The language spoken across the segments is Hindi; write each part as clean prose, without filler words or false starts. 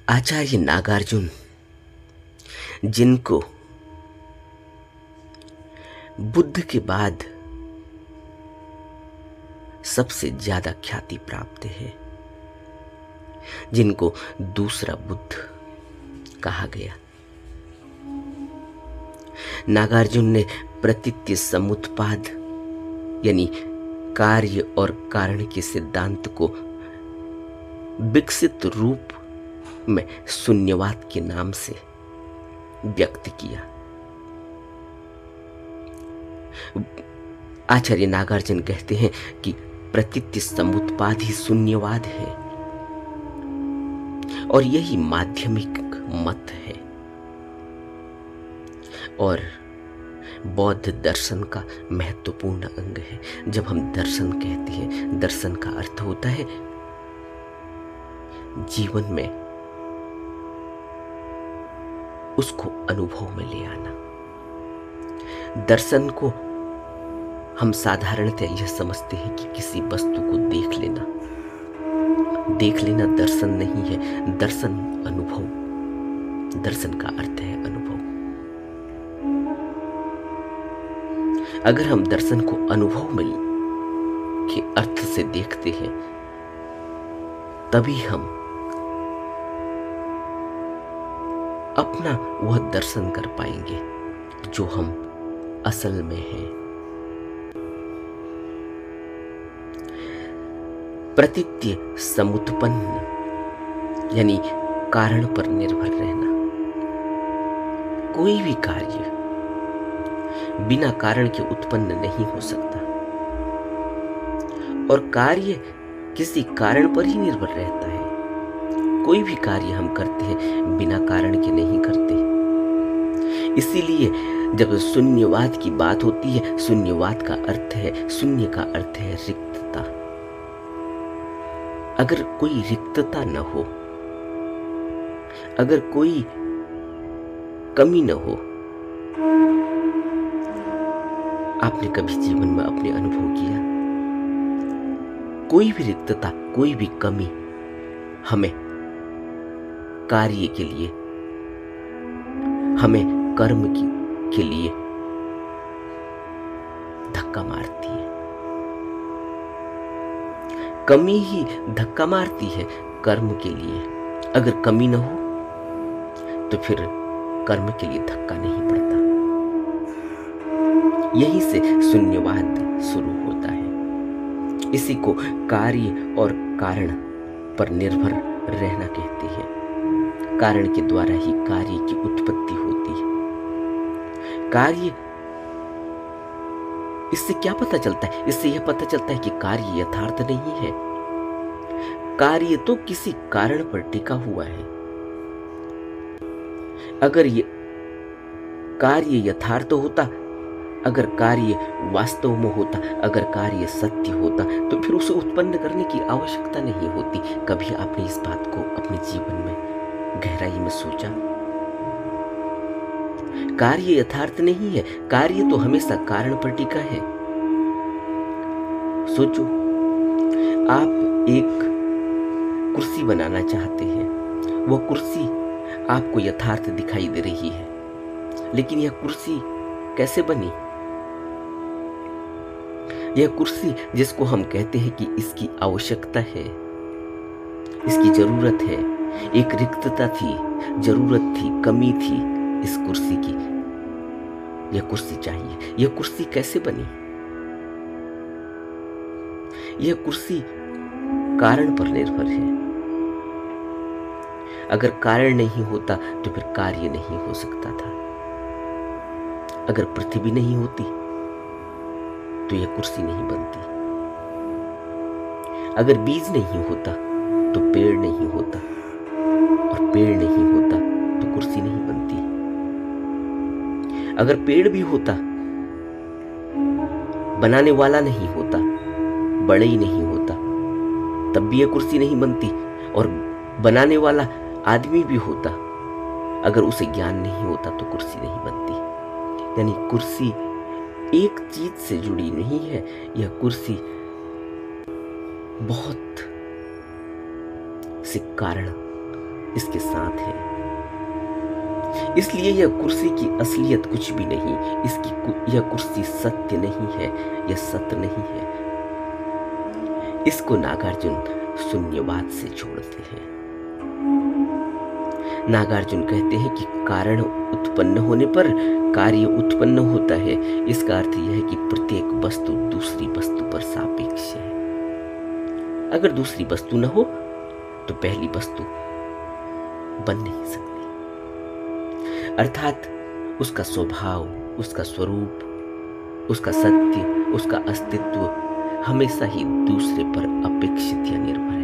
आचार्य नागार्जुन, जिनको बुद्ध के बाद सबसे ज्यादा ख्याति प्राप्त है, जिनको दूसरा बुद्ध कहा गया, नागार्जुन ने प्रतीत्य समुत्पाद यानी कार्य और कारण के सिद्धांत को विकसित रूप में शून्यवाद के नाम से व्यक्त किया। आचार्य नागार्जुन कहते हैं कि प्रतीत्य समुत्पाद ही शून्यवाद है और यही माध्यमिक मत है और बौद्ध दर्शन का महत्वपूर्ण अंग है। जब हम दर्शन कहते हैं, दर्शन का अर्थ होता है जीवन में उसको अनुभव में ले आना। दर्शन को हम साधारणतः यह समझते हैं कि किसी वस्तु को देख लेना। देख लेना दर्शन नहीं है, दर्शन अनुभव। दर्शन का अर्थ है अनुभव। अगर हम दर्शन को अनुभव में के अर्थ से देखते हैं, तभी हम अपना वह दर्शन कर पाएंगे जो हम असल में हैं। प्रतीत्य समुत्पन्न यानी कारण पर निर्भर रहना। कोई भी कार्य बिना कारण के उत्पन्न नहीं हो सकता और कार्य किसी कारण पर ही निर्भर रहता है। कोई भी कार्य हम करते हैं बिना कारण के नहीं करते। इसीलिए जब शून्यवाद की बात होती है, शून्यवाद का अर्थ है, शून्य का अर्थ है रिक्तता। अगर कोई रिक्तता न हो, अगर कोई कमी न हो, आपने कभी जीवन में अपने अनुभव किया? कोई भी रिक्तता, कोई भी कमी हमें कार्य के लिए, हमें कर्म के लिए धक्का मारती है। कमी ही धक्का मारती है कर्म के लिए। अगर कमी न हो तो फिर कर्म के लिए धक्का नहीं पड़ता। यहीं से शून्यवाद शुरू होता है। इसी को कार्य और कारण पर निर्भर रहना कहते हैं। कारण के द्वारा ही कार्य की उत्पत्ति होती है। कार्य, इससे क्या पता चलता है? इससे यह पता चलता है कि कार्य यथार्थ नहीं है। कार्य तो किसी कारण पर टिका हुआ है। अगर ये कार्य यथार्थ होता, अगर कार्य वास्तव में होता, अगर कार्य सत्य होता, तो फिर उसे उत्पन्न करने की आवश्यकता नहीं होती। कभी आपने इस बात को अपने जीवन में गहराई में सोचा? कार्य यथार्थ नहीं है। कार्य तो हमेशा कारण पर टिका है। सोचो, आप एक कुर्सी बनाना चाहते हैं। वह कुर्सी आपको यथार्थ दिखाई दे रही है, लेकिन यह कुर्सी कैसे बनी? यह कुर्सी जिसको हम कहते हैं कि इसकी आवश्यकता है, इसकी जरूरत है, एक रिक्तता थी, जरूरत थी, कमी थी इस कुर्सी की। यह कुर्सी चाहिए। यह कुर्सी कैसे बनी? यह कुर्सी कारण पर निर्भर है। अगर कारण नहीं होता तो फिर कार्य नहीं हो सकता था। अगर पृथ्वी नहीं होती तो यह कुर्सी नहीं बनती। अगर बीज नहीं होता तो पेड़ नहीं होता, और पेड़ नहीं होता तो कुर्सी नहीं बनती। अगर पेड़ भी होता, बनाने वाला नहीं होता, बढ़ई नहीं होता, तब भी यह कुर्सी नहीं बनती। और बनाने वाला आदमी भी होता, अगर उसे ज्ञान नहीं होता तो कुर्सी नहीं बनती। यानी कुर्सी एक चीज से जुड़ी नहीं है। यह कुर्सी बहुत से कारण इसके साथ है। इसलिए यह कुर्सी की असलियत कुछ भी नहीं, यह कुर्सी सत्य नहीं है, यह सत्य नहीं है। इसको नागार्जुन शून्यवाद से जोड़ते हैं। नागार्जुन कहते हैं कि कारण उत्पन्न होने पर कार्य उत्पन्न होता है। इसका अर्थ यह है कि प्रत्येक वस्तु दूसरी वस्तु पर सापेक्ष है। अगर दूसरी वस्तु न हो तो पहली वस्तु बन नहीं सकती। अर्थात उसका स्वभाव, उसका स्वरूप, उसका सत्य, उसका अस्तित्व हमेशा ही दूसरे पर अपेक्षित या निर्भर है।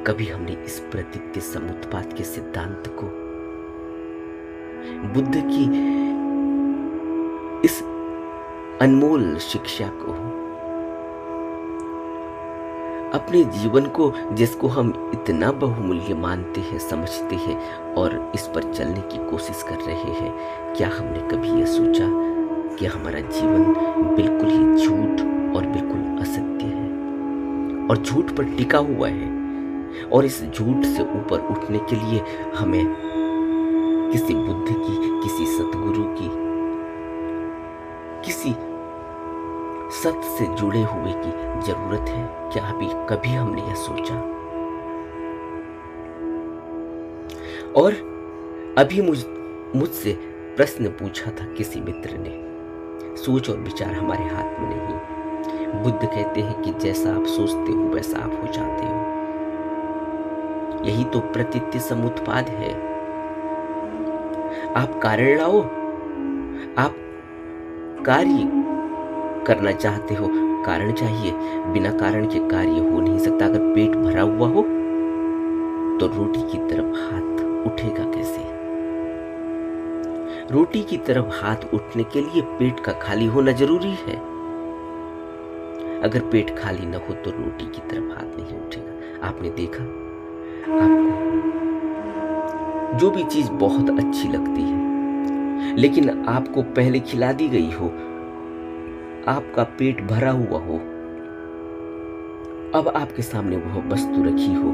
कभी हमने इस प्रतीत्य समुत्पाद के सिद्धांत को, बुद्ध की इस अनमोल शिक्षा को, अपने जीवन को, जिसको हम इतना बहुमूल्य मानते हैं, समझते हैं और इस पर चलने की कोशिश कर रहे हैं, क्या हमने कभी यह सोचा कि हमारा जीवन बिल्कुल ही झूठ और बिल्कुल असत्य है और झूठ पर टिका हुआ है? और इस झूठ से ऊपर उठने के लिए हमें किसी बुद्ध की, किसी सतगुरु की, किसी सत्य से जुड़े हुए की जरूरत है? क्या कभी हमने यह सोचा? और अभी मुझसे प्रश्न पूछा था किसी मित्र ने, सोच और विचार हमारे हाथ में नहीं। बुद्ध कहते हैं कि जैसा आप सोचते हो वैसा आप हो जाते हो। यही तो प्रतीत्य समुत्पाद है। आप कारण लाओ, आप कार्य करना चाहते हो, कारण चाहिए। बिना कारण के कार्य हो नहीं सकता। अगर पेट भरा हुआ हो तो रोटी की तरफ हाथ उठेगा कैसे? रोटी की तरफ हाथ उठने के लिए पेट का खाली होना जरूरी है। अगर पेट खाली न हो तो रोटी की तरफ हाथ नहीं उठेगा। आपने देखा, आपको जो भी चीज बहुत अच्छी लगती है लेकिन आपको पहले खिला दी गई हो, आपका पेट भरा हुआ हो, अब आपके सामने वह वस्तु रखी हो,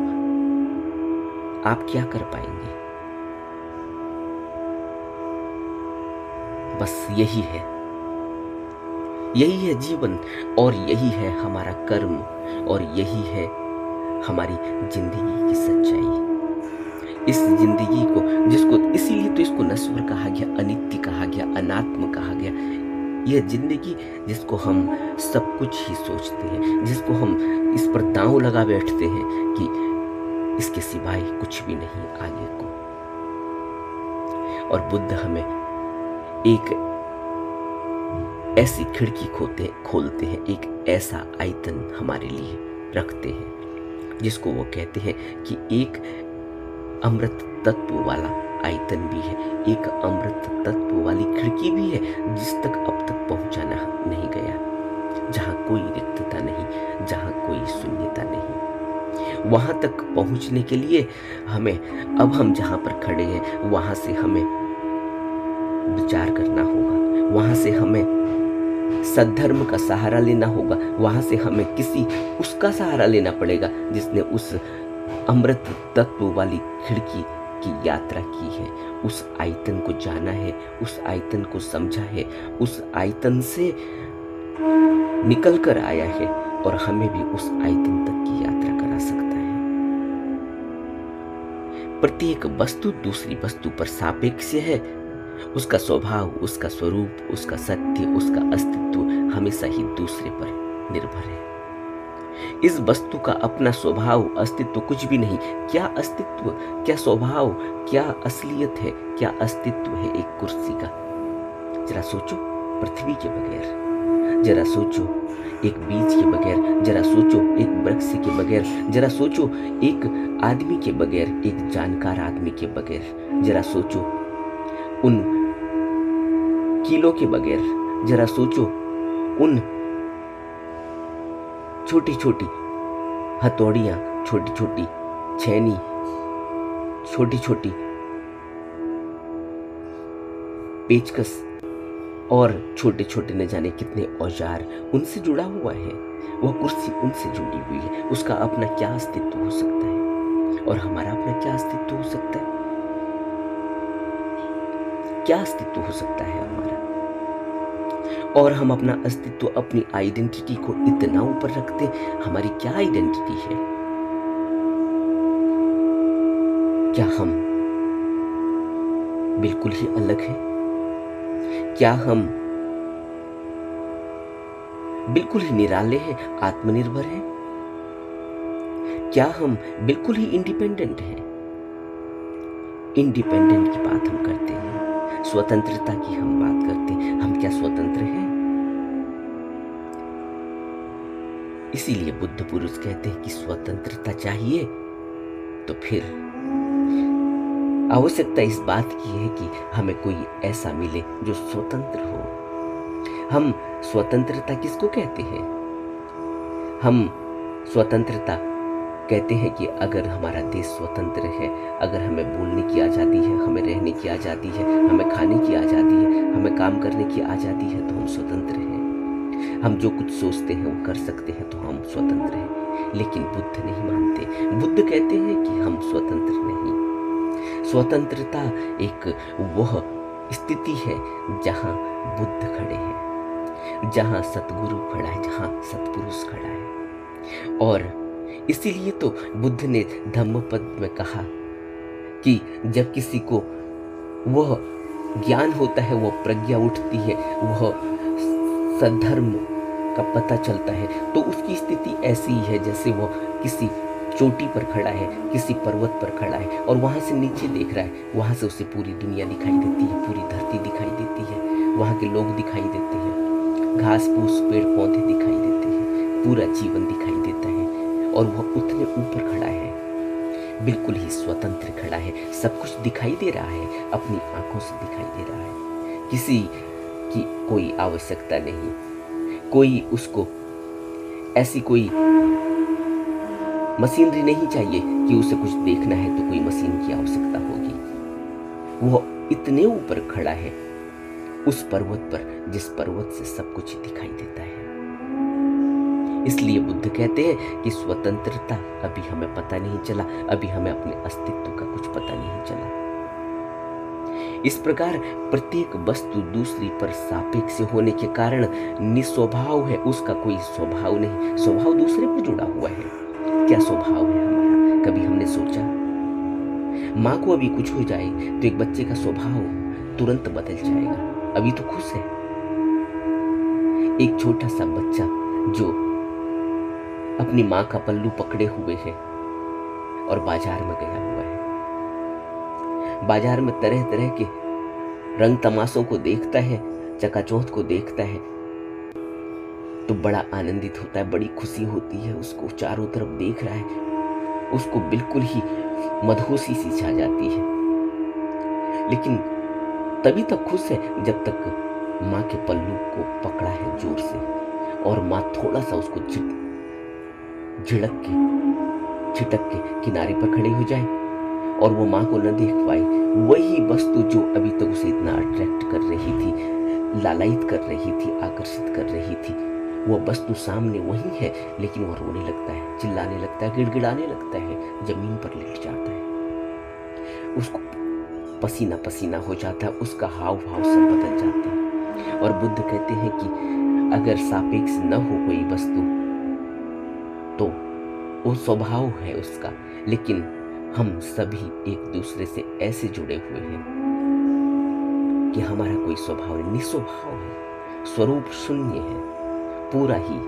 आप क्या कर पाएंगे? बस यही है, यही है जीवन और यही है हमारा कर्म और यही है हमारी जिंदगी की सच्चाई। इस जिंदगी को, जिसको इसीलिए तो इसको नश्वर कहा गया, अनित्य कहा गया, अनात्म कहा गया। यह जिंदगी जिसको हम सब कुछ ही सोचते हैं, जिसको हम इस पर दांव लगा बैठते हैं कि इसके सिवाय कुछ भी नहीं आगे को। और बुद्ध हमें एक ऐसी खिड़की खोलते हैं, एक ऐसा आयतन हमारे लिए रखते हैं जिसको वो कहते हैं कि एक अमृत तत्व वाला आयतन भी है, एक अमृत तत्व वाली खिड़की भी है जिस तक अब तक पहुंचा नहीं गया, जहां कोई रिक्तता नहीं, जहां कोई शून्यता नहीं। वहां तक पहुंचने के लिए हमें, अब हम जहां पर खड़े हैं वहां से हमें विचार करना होगा, वहां से हमें सद्धर्म का सहारा लेना होगा, वहां से हमें किसी उसका सहारा लेना पड़ेगा जिसने उस अमृत तत्व वाली खिड़की की यात्रा की है, उस आयतन को जाना है, उस आयतन को समझा है, उस आयतन से निकल कर आया है और हमें भी उस आयतन तक की यात्रा करा सकता है। प्रत्येक वस्तु दूसरी वस्तु पर सापेक्ष है। उसका स्वभाव, उसका स्वरूप, उसका सत्य, उसका अस्तित्व हमेशा ही दूसरे पर निर्भर है। इस वस्तु का अपना स्वभाव, अस्तित्व कुछ भी नहीं। क्या अस्तित्व, क्या स्वभाव, क्या असलियत है, क्या अस्तित्व है एक कुर्सी का? जरा सोचो, पृथ्वी के बगैर, जरा सोचो एक बीज के बगैर, जरा सोचो एक वृक्ष के बगैर, जरा सोचो एक आदमी के बगैर, एक जानकार आदमी के बगैर, जरा सोचो उन कीलों के बगैर, जरा सोचो उन छोटी छोटी हथौड़ियां, छोटी छोटी छेनी, छोटी छोटी पेचकस और छोटे छोटे न जाने कितने औजार उनसे जुड़ा हुआ है। वह कुर्सी उनसे जुड़ी हुई है। उसका अपना क्या अस्तित्व हो सकता है? और हमारा अपना क्या अस्तित्व हो सकता है? क्या अस्तित्व हो सकता है हमारा? और हम अपना अस्तित्व, अपनी आइडेंटिटी को इतना ऊपर रखते, हमारी क्या आइडेंटिटी है? क्या हम बिल्कुल ही अलग हैं? क्या हम बिल्कुल ही निराले हैं, आत्मनिर्भर हैं? क्या हम बिल्कुल ही इंडिपेंडेंट हैं? इंडिपेंडेंट की बात हम करते हैं, स्वतंत्रता की हम बात करते हैं, हम क्या स्वतंत्र हैं? इसीलिए बुद्ध पुरुष कहते हैं कि स्वतंत्रता चाहिए तो फिर आवश्यकता इस बात की है कि हमें कोई ऐसा मिले जो स्वतंत्र हो। हम स्वतंत्रता किसको कहते हैं? हम स्वतंत्रता कहते हैं कि अगर हमारा देश स्वतंत्र है, अगर हमें बोलने की आज़ादी है, हमें रहने की आज़ादी है, हमें खाने की आज़ादी है, हमें काम करने की आज़ादी है, तो हम स्वतंत्र हैं। हम जो कुछ सोचते हैं वो कर सकते हैं, तो हम स्वतंत्र हैं। लेकिन बुद्ध नहीं मानते। बुद्ध कहते हैं कि हम स्वतंत्र नहीं। स्वतंत्रता एक वह स्थिति है जहाँ बुद्ध खड़े हैं, जहाँ सतगुरु खड़ा है, जहाँ सतपुरुष खड़ा है। और इसीलिए तो बुद्ध ने धम्मपद में कहा कि जब किसी को वह ज्ञान होता है, वह प्रज्ञा उठती है, वह सद्धर्म का पता चलता है, तो उसकी स्थिति ऐसी ही है जैसे वह किसी चोटी पर खड़ा है, किसी पर्वत पर खड़ा है और वहां से नीचे देख रहा है। वहां से उसे पूरी दुनिया दिखाई देती है, पूरी धरती दिखाई देती है, वहां के लोग दिखाई देते हैं, घास फूस पेड़ पौधे दिखाई देते हैं, पूरा जीवन दिखाई देता है और वह उतने ऊपर खड़ा है, बिल्कुल ही स्वतंत्र खड़ा है। सब कुछ दिखाई दे रहा है, अपनी आंखों से दिखाई दे रहा है, किसी की कोई आवश्यकता नहीं, कोई उसको ऐसी कोई मशीनरी नहीं चाहिए कि उसे कुछ देखना है तो कोई मशीन की आवश्यकता होगी। वह इतने ऊपर खड़ा है उस पर्वत पर जिस पर्वत से सब कुछ दिखाई देता है। इसलिए बुद्ध कहते हैं कि स्वतंत्रता अभी हमें पता नहीं चला, अभी हमें अपने अस्तित्व का कुछ पता नहीं चला। इस प्रकार प्रत्येक वस्तु दूसरी पर सापेक्ष होने के कारण निस्वभाव है, उसका कोई स्वभाव नहीं। स्वभाव दूसरे पर जुड़ा हुआ है। क्या स्वभाव है हमारा? कभी हमने सोचा? माँ को अभी कुछ हो जाए तो एक बच्चे का स्वभाव तुरंत बदल जाएगा। अभी तो खुश है। एक छोटा सा बच्चा जो अपनी माँ का पल्लू पकड़े हुए है और बाजार में गया हुआ है, बाजार में तरह तरह के रंग तमाशों को देखता है, चकाचौंध को देखता है तो बड़ा आनंदित होता है, बड़ी खुशी होती है। उसको चारों तरफ देख रहा है, उसको बिल्कुल ही मदहोशी सी छा जाती है। लेकिन तभी तक खुश है जब तक माँ के पल्लू को पकड़ा है जोर से और माँ थोड़ा सा उसको झिड़क के छिटक के किनारे पर खड़ी हो जाए और वो माँ को न देख पाए। वही वस्तु जो अभी तक उसे इतना अट्रैक्ट कर रही थी, लालायित कर रही थी, आकर्षित कर रही थी, वह वस्तु सामने वही है, लेकिन वह रोने लगता है, चिल्लाने लगता है, गिड़गिड़ाने लगता है, जमीन पर लेट जाता है, उसको पसीना पसीना हो जाता है, उसका हाव भाव सब बदल जाते हैं। और बुद्ध कहते हैं कि अगर सापेक्ष न हो कोई वस्तु तो वो स्वभाव है उसका, लेकिन हम सभी एक दूसरे से ऐसे जुड़े हुए हैं कि हमारा कोई स्वभाव नहीं, निस्वभाव है, स्वरूप शून्य है, पूरा ही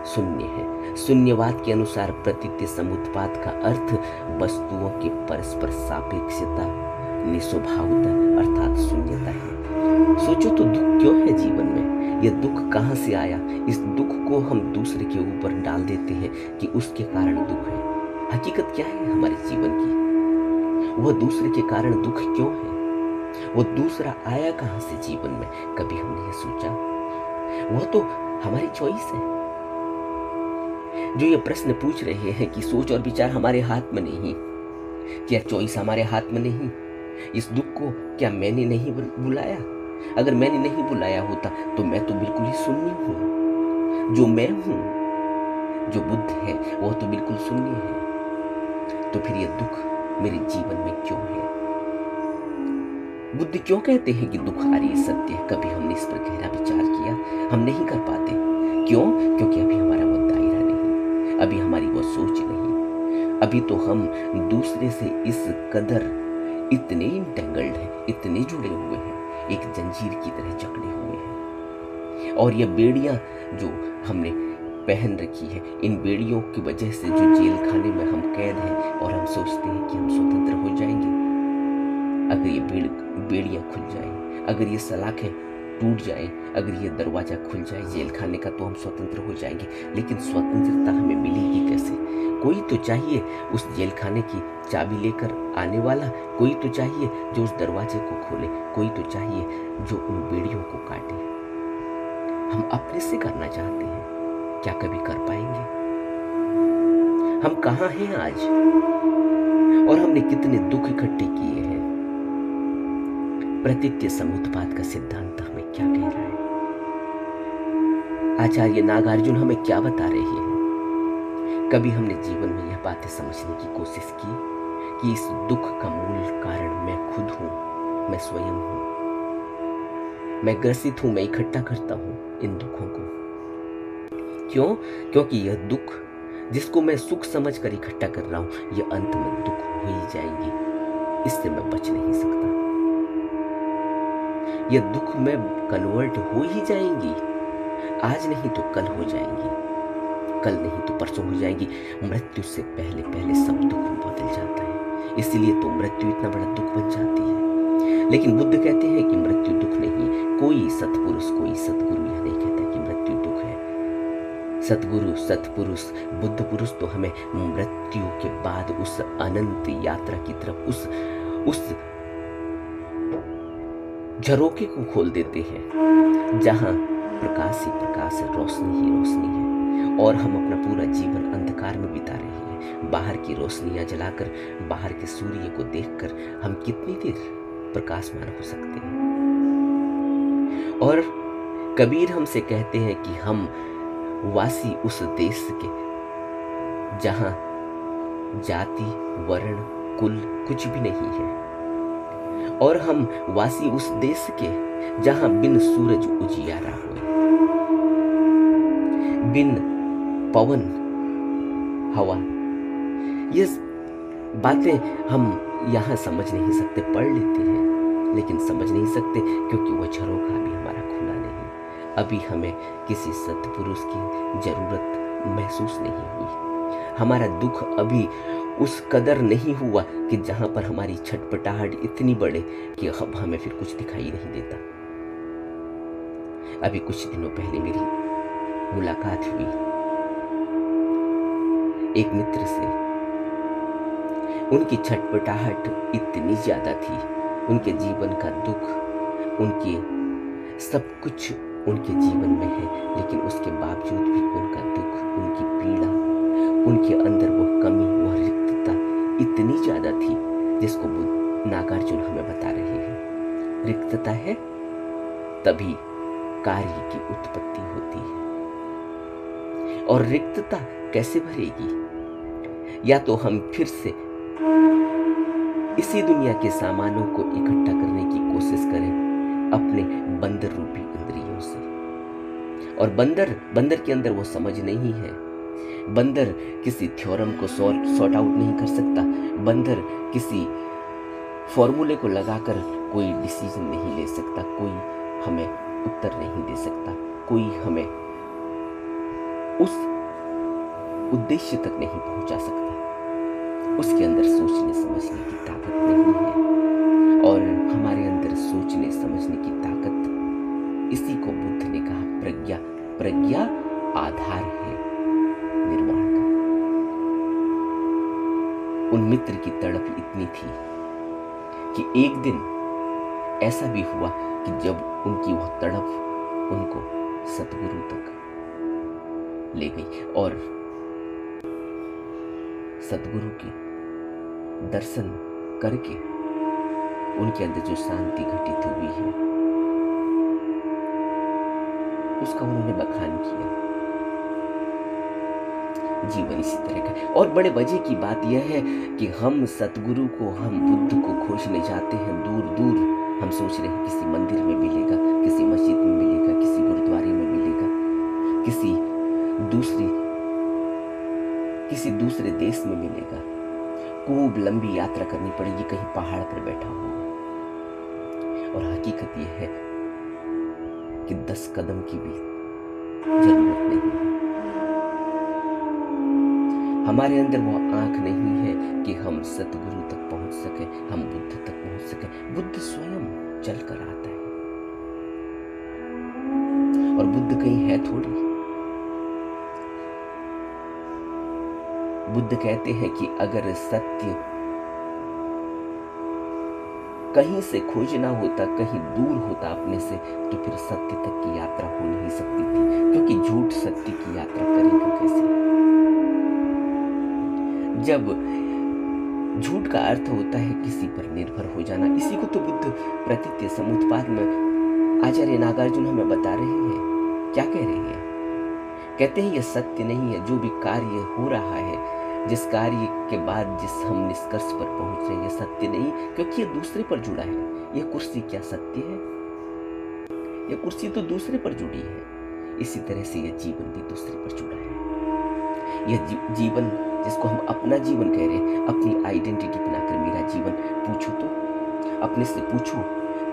शून्य है। शून्यवाद के अनुसार प्रतीत्य समुत्पाद का अर्थ वस्तुओं के परस्पर सापेक्षता, निस्वभावता अर्थात शून्यता है। सोचो तो दुख क्यों है जीवन में? यह दुख कहाँ से आया? इस दुख को हम दूसरे के ऊपर डाल देते हैं कि उसके कारण दुख है। हकीकत क्या है हमारे जीवन की? वह दूसरे के कारण दुख क्यों है? वो दूसरा आया कहाँ से जीवन में? कभी हमने ये सोचा? वह तो हमारी चॉइस है। जो ये प्रश्न पूछ रहे हैं कि सोच और विचार हमारे हाथ में नहीं, क्या चॉइस हमारे हाथ में नहीं? इस दुख को क्या मैंने नहीं बुलाया? अगर मैंने नहीं बुलाया होता तो मैं तो बिल्कुल ही शून्य हूँ। जो मैं हूँ, जो बुद्ध है, वह तो बिल्कुल शून्य है। तो फिर यह दुख मेरे जीवन में क्यों है? बुद्ध क्यों कहते हैं कि दुखारी सत्य है? कभी हमने इस पर गहरा विचार किया? हम नहीं कर पाते। क्यों? क्योंकि अभी हमारा वो दायरा नहीं, अभी हमारी वो सोच नहीं। अभी तो हम दूसरे से इस कदर इतने इंटेंगल्ड हैं, इतने जुड़े हुए हैं, एक जंजीर की तरह जकड़े हुए हैं। और ये बेड़ियां जो हमने पहन रखी है, इन बेड़ियों की वजह से जो जेल खाने में हम कैद हैं और हम सोचते हैं कि हम स्वतंत्र हो जाएंगे। अगर ये बेड़ियां खुल जाए, अगर ये सलाखें टूट जाए, अगर ये दरवाजा खुल जाए जेल खाने का, तो हम स्वतंत्र हो जाएंगे। लेकिन स्वतंत्रता हमें मिलेगी कैसे? कोई तो चाहिए उस जेल खाने की चाबी लेकर आने वाला, कोई तो चाहिए जो उस दरवाजे को खोले, कोई तो चाहिए जो उन बेड़ियों को काटे। हम अपने से करना चाहते हैं, क्या कभी कर पाएंगे? हम कहाँ हैं आज? और हमने कितने दुख इकट्ठे किए हैं। प्रतीत्य समुत्पाद का सिद्धांत हमें क्या कह रहा है? आचार्य नागार्जुन हमें क्या बता रहे हैं? कभी हमने जीवन में यह बातें समझने की कोशिश की कि इस दुख का मूल कारण मैं खुद हूं, मैं स्वयं हूं, मैं ग्रसित हूं, मैं इकट्ठा करता हूं इन दुखों को। क्यों? क्योंकि यह दुख जिसको मैं सुख समझ कर इकट्ठा कर रहा हूं, यह अंत में दुख हो ही जाएंगी, इससे मैं बच नहीं सकता। यह दुख में कन्वर्ट हो ही जाएंगी, आज नहीं तो कल हो जाएंगी, कल नहीं तो परसों हो जाएगी। मृत्यु से पहले पहले सब दुख बदल जाता है, इसीलिए तो मृत्यु इतना बड़ा दुख बन जाती है। लेकिन बुद्ध कहते हैं कि मृत्यु दुख नहीं। कोई सत्पुरुष, कोई सतगुरु यह नहीं कहता कि मृत्यु दुख है। सतगुरु, सतपुरुष, बुद्ध पुरुष तो हमें मृत्यु के बाद उस अनंत यात्रा की तरफ, उस झरोखे को खोल देते हैं जहां प्रकाश ही प्रकाश है, रोशनी ही रोशनी है, और हम अपना पूरा जीवन अंधकार में बिता रहे हैं। बाहर की रोशनियां जलाकर, बाहर के सूर्य को देखकर हम कितनी देर प्रकाशमान हो सकते हैं? और कबीर हमसे कहते हैं कि हम वासी उस देश के जहां जाति, वर्ण, कुल कुछ भी नहीं है, और हम वासी उस देश के जहां बिन सूरज उजियारा हो, बिन पवन हवा। ये बातें हम यहाँ समझ नहीं सकते, पढ़ लेते हैं लेकिन समझ नहीं सकते, क्योंकि वो झरोखा भी हमारा खुला नहीं। अभी हमें किसी सत्पुरुष की जरूरत महसूस नहीं हुई। हमारा दुख अभी उस कदर नहीं हुआ कि जहां पर हमारी छटपटाहट इतनी बढ़े कि अब हमें फिर कुछ दिखाई नहीं देता। अभी कुछ दिनों पहले मेरी मुलाकात हुई एक मित्र से। उनकी छटपटाहट इतनी ज्यादा थी, उनके जीवन का दुख, उनके सब कुछ उनके जीवन में है, लेकिन उसके बावजूद भी उनका दुख, उनकी पीड़ा, उनके अंदर वो कमी, वह रिक्तता इतनी ज्यादा थी जिसको नागार्जुन हमें बता रहे हैं। रिक्तता है तभी कार्य की उत्पत्ति होती है। और रिक्तता कैसे भरेगी? या तो हम फिर से इसी दुनिया के सामानों को इकट्ठा करने की कोशिश करें अपने बंदर रूपी इंद्रियों से। और बंदर के अंदर वो समझ नहीं है। बंदर किसी थ्योरम को सॉर्ट आउट नहीं कर सकता। बंदर किसी फॉर्मूले को लगाकर कोई डिसीजन नहीं ले सकता, कोई हमें उत्तर नहीं दे सकता, कोई हमें उस उद्देश्य तक नहीं पहुंचा सकता। उसके अंदर सोचने समझने की ताकत नहीं है। और हमारे अंदर सोचने समझने की ताकत, इसी को बुद्ध ने कहा प्रज्ञा। प्रज्ञा आधार है निर्वाण का। उन मित्र की तड़प इतनी थी कि एक दिन ऐसा भी हुआ कि जब उनकी वह तड़प उनको सतगुरु तक ले गई, और सतगुरु के दर्शन करके उनके अंदर जो शांति घटित हुई है उसका उन्होंने बखान किया। जीवन इसी तरह का है। और बड़े वजह की बात यह है कि हम सतगुरु को, हम बुद्ध को खोजने जाते हैं दूर दूर। हम सोच रहे हैं किसी मंदिर में मिलेगा, किसी मस्जिद में मिलेगा, किसी गुरुद्वारे में मिलेगा, किसी दूसरे देश में मिलेगा। खूब लंबी यात्रा करनी पड़ेगी, कहीं पहाड़ पर बैठा होगा। और हकीकत यह है कि 10 कदम की भी जरूरत नहीं है। हमारे अंदर वो आंख नहीं है कि हम सतगुरु तक पहुंच सके, हम बुद्ध तक पहुंच सके। बुद्ध स्वयं चलकर आता है, और बुद्ध कहीं है थोड़ी। बुद्ध कहते हैं कि अगर सत्य कहीं से खोजना होता, कहीं दूर होता अपने से, तो फिर सत्य तक की यात्रा हो नहीं सकती थी, क्योंकि झूठ सत्य की यात्रा करेगा कैसे। जब झूठ का अर्थ होता है किसी पर निर्भर हो जाना, इसी को तो बुद्ध प्रतीत्य समुत्पाद में आचार्य नागार्जुन हमें बता रहे हैं। क्या कह रहे हैं? कहते हैं यह सत्य नहीं है। जो भी कार्य हो रहा है, जिस कार्य के बाद जिस हम निष्कर्ष पर पहुंच रहे हैं, यह सत्य नहीं, क्योंकि यह दूसरे पर जुड़ा है। यह कुर्सी क्या सत्य है? यह कुर्सी तो दूसरे पर जुड़ी है। इसी तरह से यह जीवन भी दूसरे पर जुड़ा है। यह जीवन जिसको हम अपना जीवन कह रहे हैं, अपनी आइडेंटिटी बनाकर मेरा जीवन, पूछो तो, अपने से पूछो,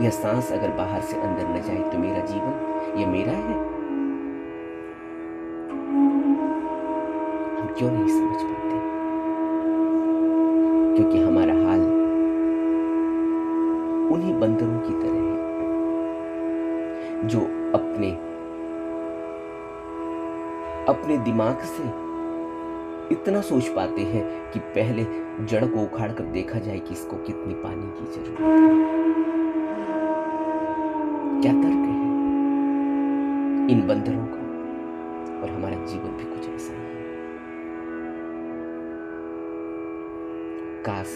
यह सांस अगर बाहर से अंदर न जाए तो मेरा जीवन, यह मेरा है? हम क्यों नहीं समझ पाते? क्योंकि हमारा हाल उन्हीं बंदरों की तरह है जो अपने दिमाग से इतना सोच पाते हैं कि पहले जड़ को उखाड़ कर देखा जाए कि इसको कितनी पानी की जरूरत है। क्या तर्क है इन बंदरों का? और हमारा जीवन भी कुछ ऐसा ही है। काश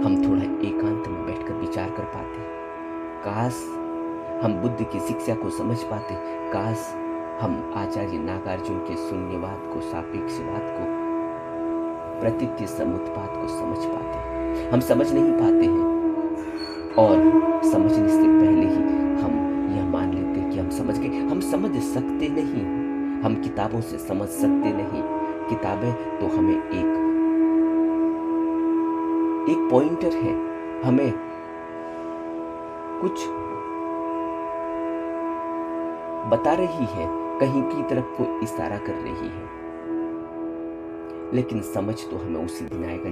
हम थोड़ा एकांत में बैठकर विचार कर पाते, काश हम बुद्ध की शिक्षा को समझ पाते, काश हम आचार्य नागार्जुन के शून्यवाद को, सापेक्षवाद को, प्रतीत्य समुत्पाद को समझ पाते। हम समझ नहीं पाते हैं, और समझने से पहले ही हम यह मान लेते हैं कि हम समझ गए। हम समझ सकते नहीं, हम किताबों से समझ सकते नहीं। किताबें तो हमें एक पॉइंटर है, हमें कुछ बता रही है, कहीं की तरफ को इशारा कर रही है। लेकिन समझ तो हमें उसी दिन आएगा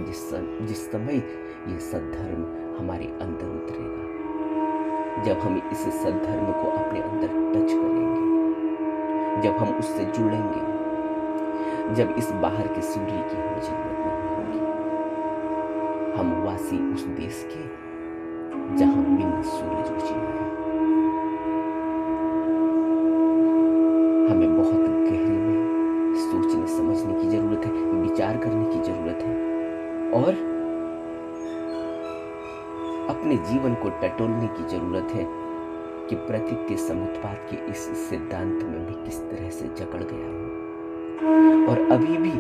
जिस समय ये सद्धर्म हमारे अंदर उतरेगा, जब हम इस सद्धर्म को अपने अंदर टच करेंगे, जब हम उससे जुड़ेंगे, जब इस बाहर के सूर्य की हमें जरूरत नहीं होगी। हम वासी उस देश के जहां बिन सूरज उजियारा है। हमें बहुत गहरे में सोचने समझने की जरूरत है, विचार करने की जरूरत है, और अपने जीवन को टटोलने की जरूरत है कि प्रतीत्य समुत्पाद के इस सिद्धांत में मैं किस तरह से जकड़ गया हूं। और अभी भी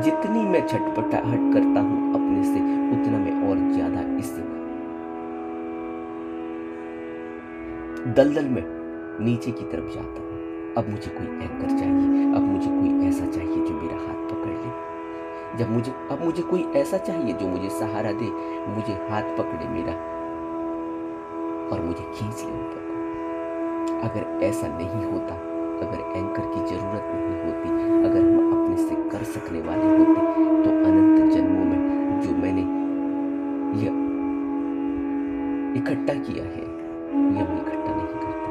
जितनी मैं छटपटाहट करता हूं अपने से, उतना मैं और ज्यादा इस दलदल में नीचे की तरफ जाता हूं। अब मुझे कोई एंकर चाहिए, अब मुझे कोई ऐसा चाहिए जो मेरा हाथ पकड़ ले। अब मुझे कोई ऐसा चाहिए जो मुझे सहारा दे, मुझे हाथ पकड़े मेरा और मुझे खींच ले ऊपर को। अगर ऐसा नहीं होता, अगर एंकर की जरूरत नहीं होती, अगर हम अपने से कर सकने वाले होते, तो अनंत जन्मों में जो मैंने यह इकट्ठा किया है, यह मैं इकट्ठा नहीं करता।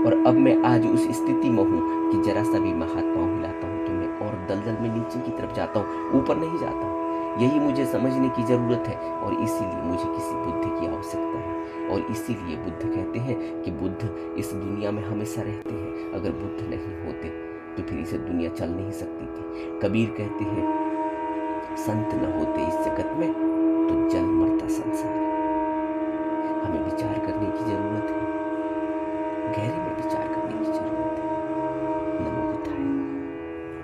और अब मैं आज उस स्थिति में हूं कि जरा सा भी मैं हाथ पांव हिलाता हूं तो मैं और दलदल में नीचे की तरफ जाता हूं, ऊपर नहीं जाता। यही मुझे समझने की जरूरत है, और इसीलिए मुझे किसी बुद्ध की आवश्यकता है। और इसीलिए बुद्ध कहते हैं कि बुद्ध इस दुनिया में हमेशा रहते हैं। अगर बुद्ध नहीं होते तो फिर इसे दुनिया चल नहीं सकती थी। कबीर कहते हैं, संत न होते इस जगत में तो जल मरता संसार। हमें विचार करने की जरूरत है, गहरे में विचार